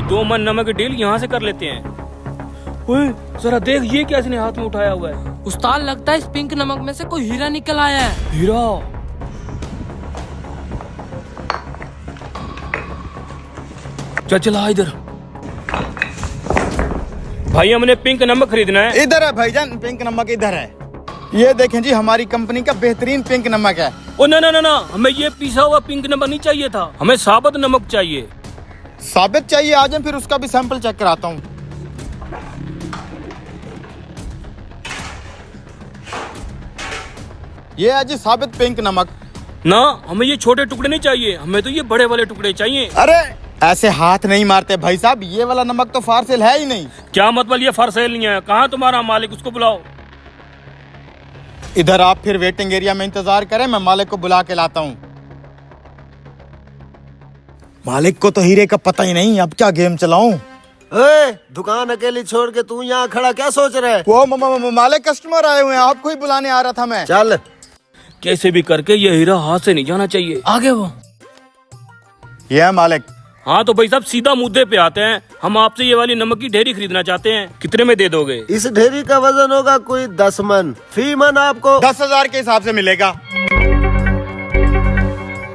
2 मन नमक की डील यहाँ से कर लेते हैं। ओए जरा देख, ये क्या इसने हाथ में उठाया हुआ है? उस्ताद लगता है इस पिंक नमक में से कोई हीरा निकल आया है। हीरा? चल चला इधर। भाई हमने पिंक नमक खरीदना है। इधर है भाईजान, पिंक नमक इधर है। ये देखें जी, हमारी कंपनी का बेहतरीन पिंक नमक है। ओ ना ना ना ना, हमें ये पिसा हुआ पिंक नमक नहीं चाहिए था, हमें साबुत नमक चाहिए। साबित चाहिए? आ जाए फिर उसका भी सैंपल चेक कराता हूँ। ये है जी साबित पिंक नमक। ना, हमें ये छोटे टुकड़े नहीं चाहिए, हमें तो ये बड़े वाले टुकड़े चाहिए। अरे ऐसे हाथ नहीं मारते भाई साहब, ये वाला नमक तो फारसेल है ही नहीं। क्या मतलब ये फरसेल नहीं है? कहाँ तुम्हारा मालिक, उसको बुलाओ। इधर आप फिर वेटिंग एरिया में इंतजार करें, मैं मालिक को बुला के लाता हूँ। मालिक को तो हीरे का पता ही नहीं, अब क्या गेम चलाऊं? दुकान अकेली छोड़ के तू यहाँ खड़ा क्या सोच रहा है? वो मालिक कस्टमर आए हुए हैं, आपको ही बुलाने आ रहा था मैं। चल। कैसे भी करके ये हीरा हाथ से नहीं जाना चाहिए। आगे वो। ये है मालिक। हाँ तो भाई साहब सीधा मुद्दे पे आते हैं, हम आपसे ये वाली नमक की ढेरी खरीदना चाहते हैं, कितने में दे दोगे? इस ढेरी का वजन होगा कोई 10 मन, फी मन आपको 10,000 के हिसाब से मिलेगा।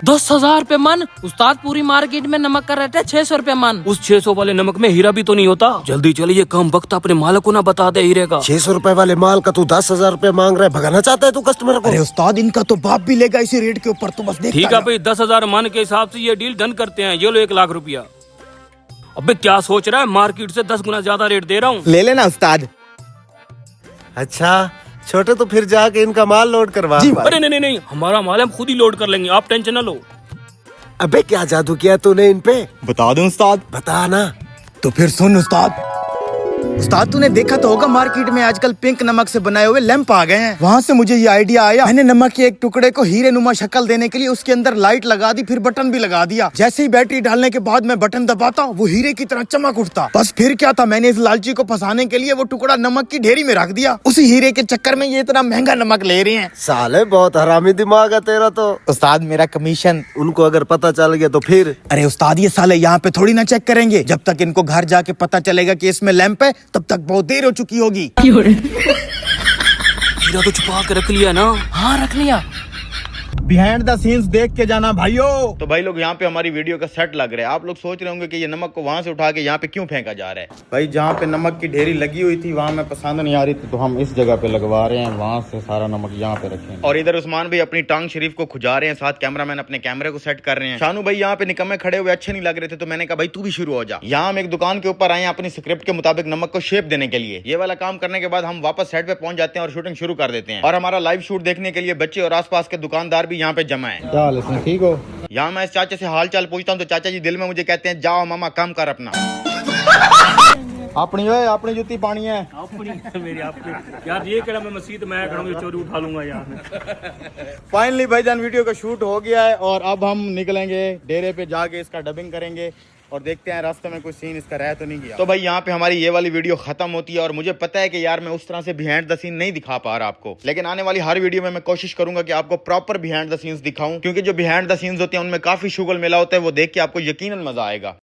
10,000 रुपए मन? उस्ताद पूरी मार्केट में नमक का रेट है 600 रुपए मन। उस 600 वाले नमक में हीरा भी तो नहीं होता। जल्दी चलिए, कम वक्त अपने मालिक को ना बता दे हीरे का। 600 रुपए वाले माल का तू 10,000 रुपए मांग रहा है, भगाना चाहता है तू कस्टमर को? अरे उस्ताद, इनका तो बाप भी लेगा इसी रेट के ऊपर, तो बस देखता ठीक है भाई, 10,000 मन के हिसाब से ये डील डन करते हैं। ये लो 1 लाख रुपया। अबे क्या सोच रहा है, मार्केट से 10 गुना ज्यादा रेट दे रहा हूँ। ले लेना उस्ताद। अच्छा छोटे, तो फिर जाके इनका माल लोड करवा। अरे नहीं नहीं, हमारा माल हम खुद ही लोड कर लेंगे, आप टेंशन ना लो। अबे क्या जादू किया तूने इन पे? बता दूं उस्ताद? बता ना। तो फिर सुन उस्ताद। उस्ताद तूने देखा तो होगा, मार्केट में आजकल पिंक नमक से बनाए हुए लैंप आ गए हैं। वहाँ से मुझे ये आइडिया आया। मैंने नमक के एक टुकड़े को हीरे नुमा शक्ल देने के लिए उसके अंदर लाइट लगा दी, फिर बटन भी लगा दिया। जैसे ही बैटरी डालने के बाद मैं बटन दबाता, वो हीरे की तरह चमक उठता। बस फिर क्या था, मैंने इस लालची को फंसाने के लिए वो टुकड़ा नमक की ढेरी में रख दिया। उसी हीरे के चक्कर में ये इतना महंगा नमक ले रहे हैं। साले बहुत हरामी दिमाग है तेरा तो। उस्ताद मेरा कमीशन। उनको अगर पता चल गया तो फिर? अरे उस्ताद, ये साले यहाँ पे थोड़ी ना चेक करेंगे। जब तक इनको घर जाके पता चलेगा कि इसमें लैंप है, तब तक बहुत देर हो चुकी होगी। हीरा तो छुपा के रख लिया ना? हाँ रख लिया। बिहाइंड द सीन्स देख के जाना भाइयों। तो भाई लोग, यहाँ पे हमारी वीडियो का सेट लग रहा है। आप लोग सोच रहे होंगे कि ये नमक को वहाँ से उठा के यहाँ पे क्यों फेंका जा रहा है। भाई जहाँ पे नमक की ढेरी लगी हुई थी, वहाँ में पसंद नहीं आ रही थी, तो हम इस जगह पे लगवा रहे हैं। वहाँ से सारा नमक यहाँ पे रखें। और इधर उस्मान भाई अपनी टांग शरीफ को खुजा रहे हैं, साथ कैमरामैन अपने कैमरे को सेट कर रहे हैं। शानू भाई यहाँ पे निकम्मे खड़े हुए अच्छे नहीं लग रहे थे, तो मैंने कहा भाई तू भी शुरू हो जा। यहाँ हम एक दुकान के ऊपर आए अपनी स्क्रिप्ट के मुताबिक नमक को शेप देने के लिए। ये वाला काम करने के बाद हम वापस सेट पे पहुंच जाते हैं और शूटिंग शुरू कर देते हैं। और हमारा लाइव शूट देखने के लिए बच्चे और आसपास के दुकानदार भी यहाँ पे जमा है। ठीक हो? यहाँ मैं इस चाचा से हाल चाल पूछता हूँ, तो चाचा जी दिल में मुझे कहते हैं, जाओ मामा कम कर अपना। अपनी जूती पानी है। मेरी आपकी यार, ये कड़ा मैं मस्जिद में खड़ा चोरी उठा लूंगा यार। फाइनली भाईजान वीडियो का शूट हो गया है और अब हम निकलेंगे डेरे पे, जाके इसका डबिंग करेंगे और देखते हैं रास्ते में कोई सीन इसका रह तो नहीं गया। तो भाई यहाँ पे हमारी ये वाली वीडियो खत्म होती है। और मुझे पता है कि यार मैं उस तरह से बिहाइंड द सीन नहीं दिखा पा रहा आपको, लेकिन आने वाली हर वीडियो में मैं कोशिश करूंगा कि आपको प्रॉपर बिहाइंड द सीन्स दिखाऊं, क्योंकि जो बिहाइंड द सीन्स होते हैं उनमें काफी शुगल मिला होता है, वो देख के आपको यकीनन मजा आएगा।